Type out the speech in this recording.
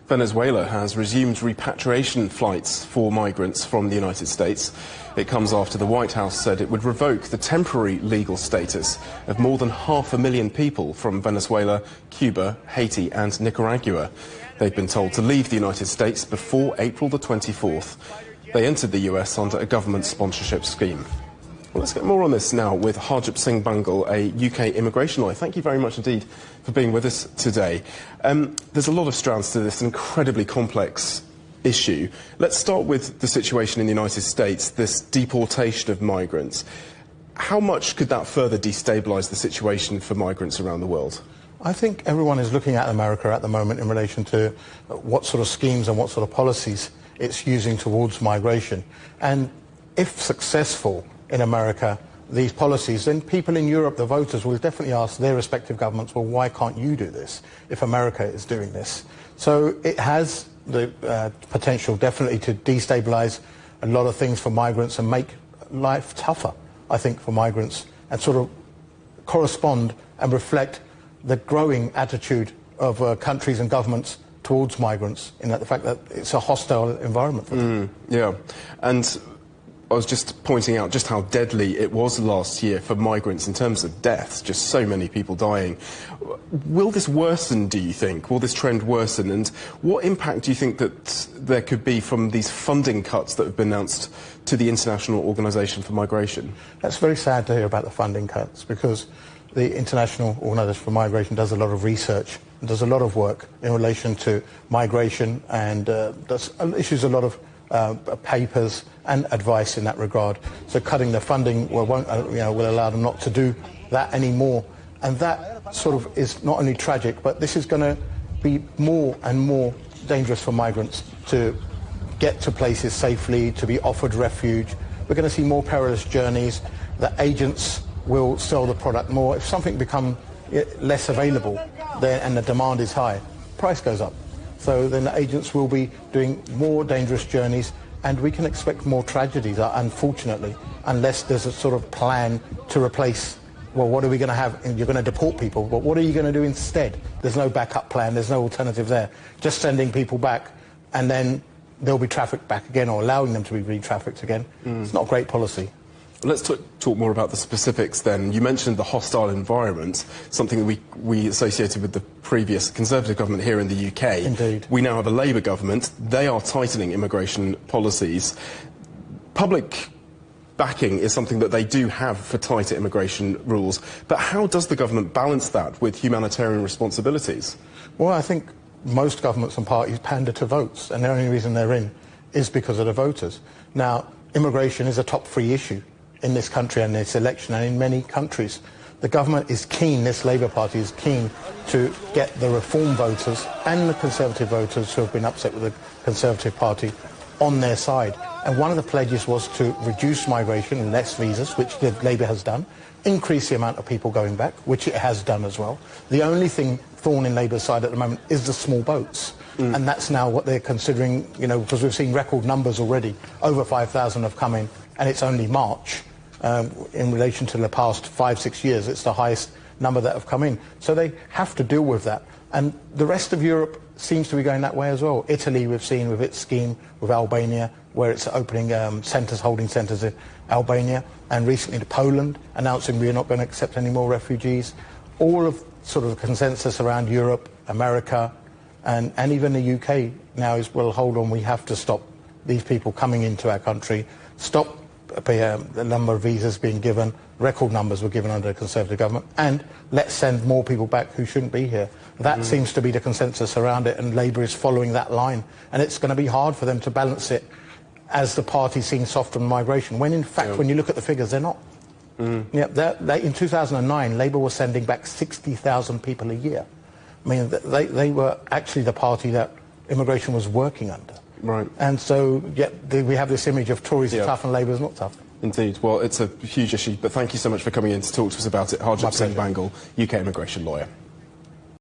Venezuela has resumed repatriation flights for migrants from the United States. It comes after the White House said it would revoke the temporary legal status of more than 500,000 people from Venezuela, Cuba, Haiti and Nicaragua. They've been told to leave the United States before April the 24th. They entered the US under a government sponsorship scheme. Well, let's get more on this now with Harjap Singh Bhangal, a UK immigration lawyer. Thank you very much indeed for being with us today. There's a lot of strands to this incredibly complex issue. Let's start with the situation in the United States, this deportation of migrants. How much could that further destabilise the situation for migrants around the world? I think everyone is looking at America at the moment in relation to what sort of schemes and what sort of policies it's using towards migration. And if successful in America, these policies, then people in Europe, the voters, will definitely ask their respective governments, well, why can't you do this if America is doing this? So it has the potential definitely to destabilise a lot of things for migrants and make life tougher, I think, for migrants, and sort of correspond and reflect the growing attitude of countries and governments towards migrants, in that the fact that it's a hostile environment for them. Yeah, and I was just pointing out just how deadly it was last year for migrants in terms of deaths, just so many people dying. Will this worsen, do you think? Will this trend worsen? And what impact do you think that there could be from these funding cuts that have been announced to the International Organization for Migration? That's very sad to hear about the funding cuts, because the International Organization for Migration does a lot of research and does a lot of work in relation to migration, and issues a lot of papers and advice in that regard. So cutting the funding will allow them not to do that anymore. And that sort of is not only tragic, but this is going to be more and more dangerous for migrants to get to places safely, to be offered refuge. We're going to see more perilous journeys. The agents will sell the product more. If something becomes less available and the demand is high, price goes up. So then the agents will be doing more dangerous journeys, and we can expect more tragedies, unfortunately, unless there's a sort of plan to replace, well, what are we going to have? You're going to deport people, but what are you going to do instead? There's no backup plan, there's no alternative there. Just sending people back, and then they'll be trafficked back again, or allowing them to be re-trafficked again. It's not great policy. Let's talk more about the specifics then. You mentioned the hostile environment, something that we associated with the previous Conservative government here in the UK. Indeed. We now have a Labour government. They are tightening immigration policies. Public backing is something that they do have for tighter immigration rules. But how does the government balance that with humanitarian responsibilities? Well, I think most governments and parties pander to votes, and the only reason they're in is because of the voters. Now, immigration is a top 3 issue in this country and this election, and in many countries. The government is keen, this Labour Party is keen to get the Reform voters and the Conservative voters who have been upset with the Conservative Party on their side. And one of the pledges was to reduce migration and less visas, which Labour has done, increase the amount of people going back, which it has done as well. The only thorn in Labour's side at the moment is the small boats. And that's now what they're considering, because we've seen record numbers already. Over 5,000 have come in, and it's only March. In relation to the past 5-6 years, it's the highest number that have come in. So they have to deal with that. And the rest of Europe seems to be going that way as well. Italy, we've seen with its scheme with Albania, where it's opening holding centres in Albania, and recently to Poland, announcing we're not going to accept any more refugees. All of sort of the consensus around Europe, America, and even the UK now is, well, hold on, we have to stop these people coming into our country, stop the number of visas being given, record numbers were given under the Conservative government, and let's send more people back who shouldn't be here. That seems to be the consensus around it, and Labour is following that line. And it's going to be hard for them to balance it as the party seems soft on migration, when in fact, when you look at the figures, they're not. Yeah, in 2009, Labour was sending back 60,000 people a year. I mean, they were actually the party that immigration was working under. Right. And so, we have this image of Tories are tough and Labour's not tough. Indeed. Well, it's a huge issue, but thank you so much for coming in to talk to us about it. Harjap Singh Bhangal, UK immigration lawyer.